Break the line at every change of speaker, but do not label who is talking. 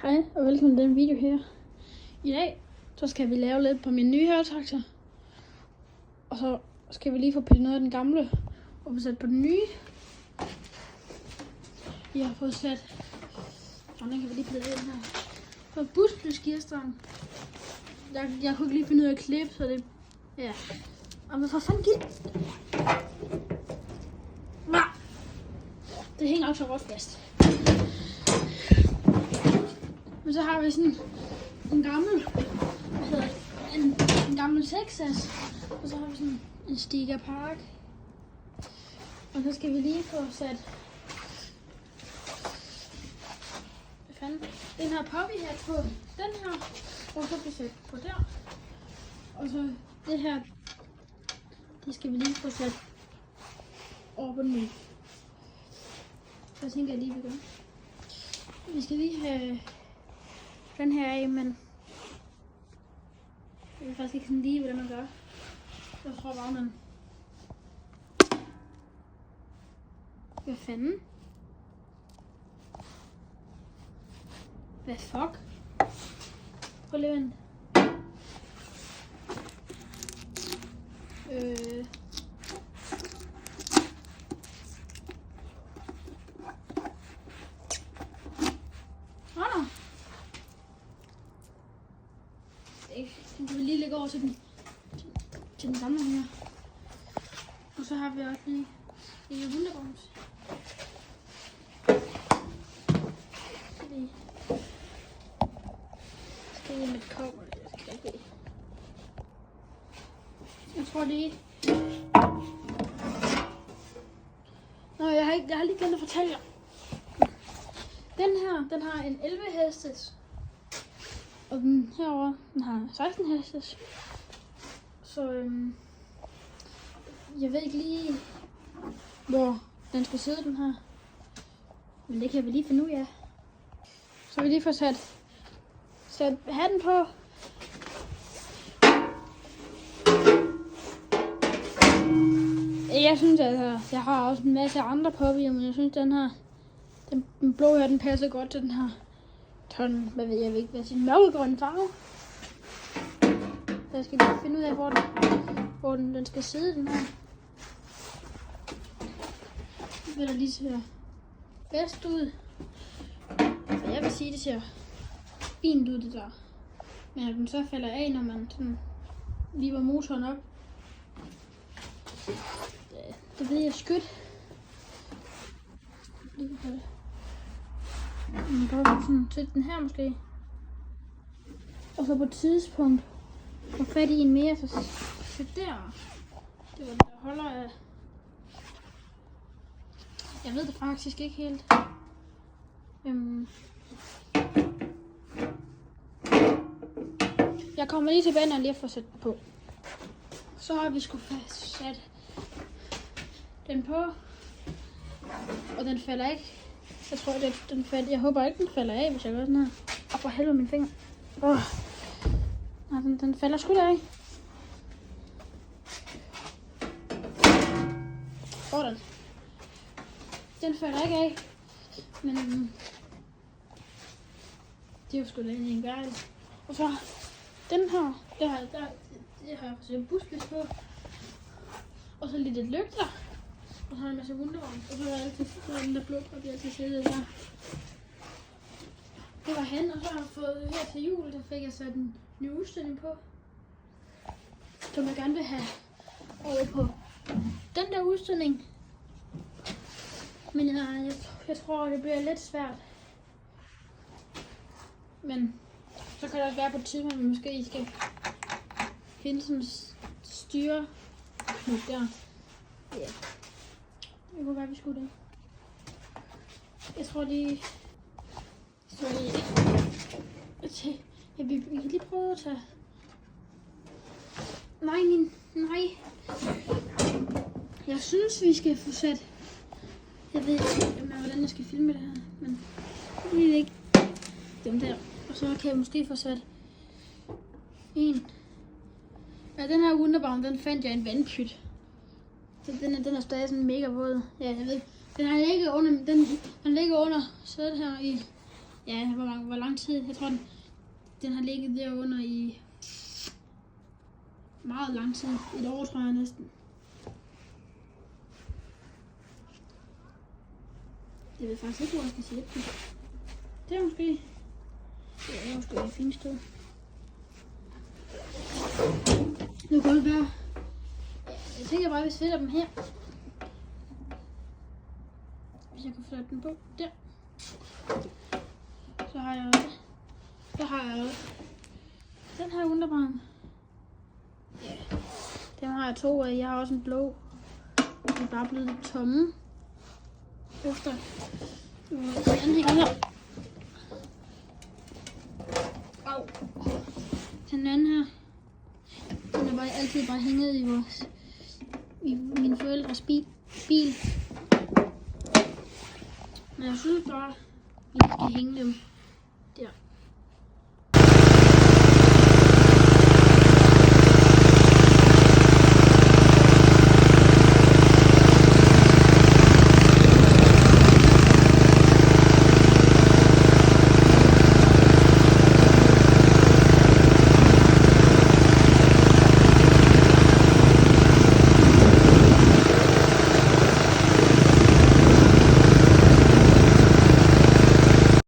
Hej og velkommen til den video her. I dag så skal vi lave lidt på min nye havetraktor. Og så skal vi lige få pillet noget af den gamle og få sat på den nye. Jeg har fået sat, og den kan vi lige pille ind her. Så busplysgearstang. Jeg kunne ikke lige finde ud af at klippe, så det, ja. Og men for fanden givet. Det hænger også så godt fast. Men så har vi sådan en gammel, en gammel Texas, og så har vi sådan en Stiga Park. Og så skal vi lige få sat, hvad fanden, den her poppy her på den her, og så bliver sat på der. Og så det her, det skal vi lige få sat over på den nye. Så tænker jeg lige, vi gør. Vi skal lige have den her af, men jeg ved faktisk ikke sådan lige, hvordan man gør. Jeg tror bare, man... Hvad fanden? Hvad fuck? Prøv lige at vente. Den kan vi lige lægge over til den gamle her. Og så har vi også lige en hundeboms. Skal lige med et kobber. Jeg tror lige... Nå, jeg har lige glemt at fortælle jer. Den her, den har en 11 hestes. Og den herovre, den har 16 hestes. Så jeg ved ikke lige, hvor den skal sidde, den her. Men det kan vi lige finde ud af. Så vi lige får sat hatten på. Jeg synes, at jeg har også en masse andre poppyer, men jeg synes, den her, den blå her, den passer godt til den her. Sådan, hvad ved jeg ikke, hvad sin mørkegrønne farve. Så jeg skal lige finde ud af, hvor den skal sidde, den her. Det vil der lige ser bedst ud. Så jeg vil sige, det ser fint ud, det der. Men at den så falder af, når man sådan liver motoren op. Det ved jeg skyt. Lige på det. Man kan også sådan sætte den her måske. Og så på et tidspunkt få fat i en mere, så der. Det var det, der holder af. Jeg ved det faktisk ikke helt. Jeg kommer lige tilbage, når jeg lige får sat den på. Så har vi sgu sat den på. Og den falder ikke. Jeg tror, den falder. Jeg håber ikke, den falder af, hvis jeg gør sådan her. Og for helvede min finger. Nej, den falder sgu da af. Sådan. Den falder ikke af. Men det er jo sgu da en gejl. Og så den her, det har jeg fået en busplads på. Og så lidt lygter. Og så har jeg en masse wunderbaum. Og så er altid den der blå på, jeg altid sættet der. Det var han, og så har jeg fået her til jul, der fik jeg sat en ny udstilling på. Som jeg gerne vil have over på den der udstilling. Men jeg tror, det bliver lidt svært. Men så kan det også være på et tidspunkt, at man måske skal finde sådan en styre der. Ja. Det kunne være, vi skulle det. Jeg tror lige... Jeg vil lige prøve at tage... Nej. Jeg synes, vi skal få sat... Jeg ved ikke, hvordan jeg skal filme det her, men... Jeg ved ikke. Dem der. Og så kan jeg måske få sat... En... Ja, den her wunderbaum, den fandt jeg i en vandpyt. Så den er stadig sådan mega våd. Ja, jeg ved. Den ligger under sædet her Ja, hvor lang tid? Jeg tror, den har ligget derunder i meget lang tid. Et år, tror jeg næsten. Jeg ved faktisk ikke, hvor jeg skal sætte den. Det er måske... Ja, det er måske et fint sted. Nu kan det være... Jeg tænker bare, at vi sætter dem her. Hvis jeg kan flytte den på. Der. Så har jeg også. Den her underbarn. Ja. Dem har jeg 2 af. Jeg har også en blå. De er bare blevet lidt tomme. Efter. Den hænger her. Au. Den anden her. Den er altid bare hænget i mine forældres bil. Men jeg synes bare, vi skal hænge dem.